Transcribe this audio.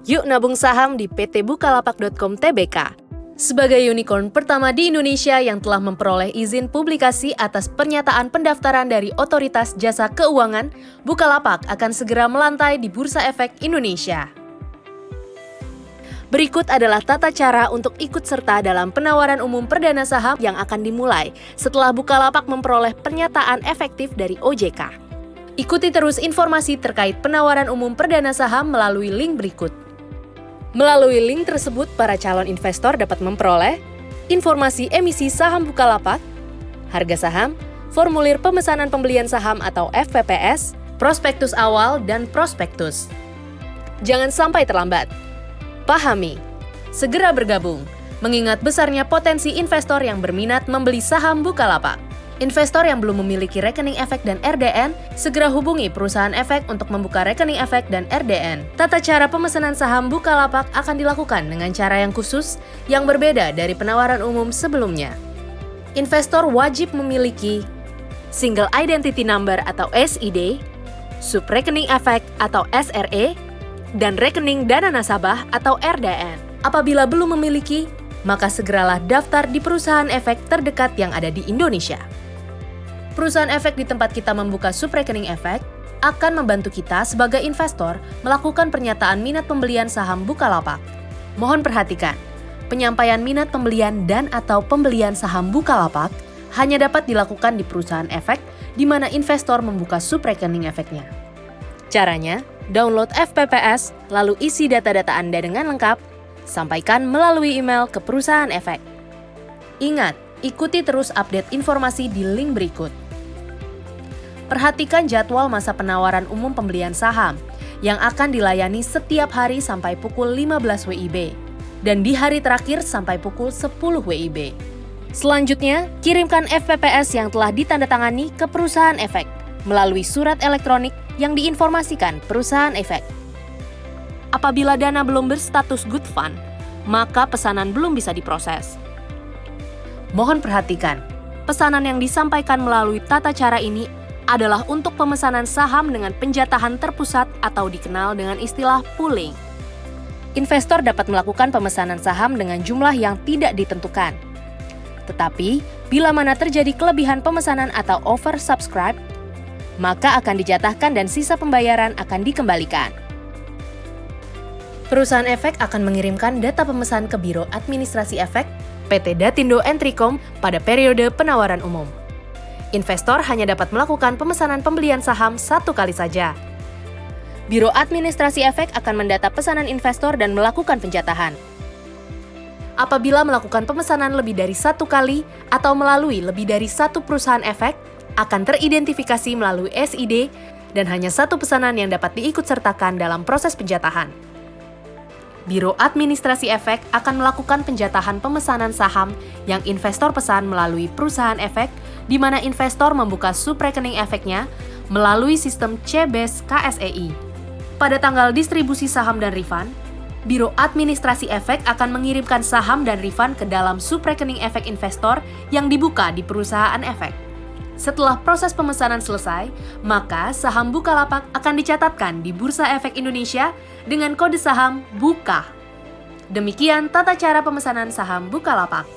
Yuk nabung saham di PT Bukalapak.com Tbk. Sebagai unicorn pertama di Indonesia yang telah memperoleh izin publikasi atas pernyataan pendaftaran dari Otoritas Jasa Keuangan, Bukalapak akan segera melantai di Bursa Efek Indonesia. Berikut adalah tata cara untuk ikut serta dalam penawaran umum perdana saham yang akan dimulai setelah Bukalapak memperoleh pernyataan efektif dari OJK. Ikuti terus informasi terkait penawaran umum perdana saham melalui link berikut. Melalui link tersebut, para calon investor dapat memperoleh informasi emisi saham Bukalapak, harga saham, formulir pemesanan pembelian saham atau FPPS, prospektus awal, dan prospektus. Jangan sampai terlambat. Pahami, segera bergabung, mengingat besarnya potensi investor yang berminat membeli saham Bukalapak. Investor yang belum memiliki rekening efek dan RDN, segera hubungi perusahaan efek untuk membuka rekening efek dan RDN. Tata cara pemesanan saham Bukalapak akan dilakukan dengan cara yang khusus, yang berbeda dari penawaran umum sebelumnya. Investor wajib memiliki Single Identity Number atau SID, Subrekening Efek atau SRE, dan Rekening Dana Nasabah atau RDN. Apabila belum memiliki, maka segeralah daftar di perusahaan efek terdekat yang ada di Indonesia. Perusahaan efek di tempat kita membuka subrekening efek akan membantu kita sebagai investor melakukan pernyataan minat pembelian saham Bukalapak. Mohon perhatikan, penyampaian minat pembelian dan/atau pembelian saham Bukalapak hanya dapat dilakukan di perusahaan efek di mana investor membuka subrekening efeknya. Caranya, download FPPS, lalu isi data-data Anda dengan lengkap, sampaikan melalui email ke perusahaan efek. Ingat, ikuti terus update informasi di link berikut. Perhatikan jadwal masa penawaran umum pembelian saham yang akan dilayani setiap hari sampai pukul 15 WIB dan di hari terakhir sampai pukul 10 WIB. Selanjutnya, kirimkan FPPS yang telah ditandatangani ke perusahaan efek melalui surat elektronik yang diinformasikan perusahaan efek. Apabila dana belum berstatus good fund, maka pesanan belum bisa diproses. Mohon perhatikan, pesanan yang disampaikan melalui tata cara ini adalah untuk pemesanan saham dengan penjatahan terpusat atau dikenal dengan istilah pooling. Investor dapat melakukan pemesanan saham dengan jumlah yang tidak ditentukan. Tetapi, bila mana terjadi kelebihan pemesanan atau oversubscribe, maka akan dijatahkan dan sisa pembayaran akan dikembalikan. Perusahaan efek akan mengirimkan data pemesan ke Biro Administrasi Efek PT Datindo Entricom pada periode penawaran umum. Investor hanya dapat melakukan pemesanan pembelian saham satu kali saja. Biro Administrasi Efek akan mendata pesanan investor dan melakukan penjatahan. Apabila melakukan pemesanan lebih dari satu kali atau melalui lebih dari satu perusahaan efek, akan teridentifikasi melalui SID dan hanya satu pesanan yang dapat diikutsertakan dalam proses penjatahan. Biro Administrasi Efek akan melakukan penjatahan pemesanan saham yang investor pesan melalui perusahaan efek, di mana investor membuka subrekening efeknya melalui sistem CBES KSEI. Pada tanggal distribusi saham dan refund, Biro Administrasi Efek akan mengirimkan saham dan refund ke dalam subrekening efek investor yang dibuka di perusahaan efek. Setelah proses pemesanan selesai, maka saham Bukalapak akan dicatatkan di Bursa Efek Indonesia dengan kode saham BUKA. Demikian tata cara pemesanan saham Bukalapak.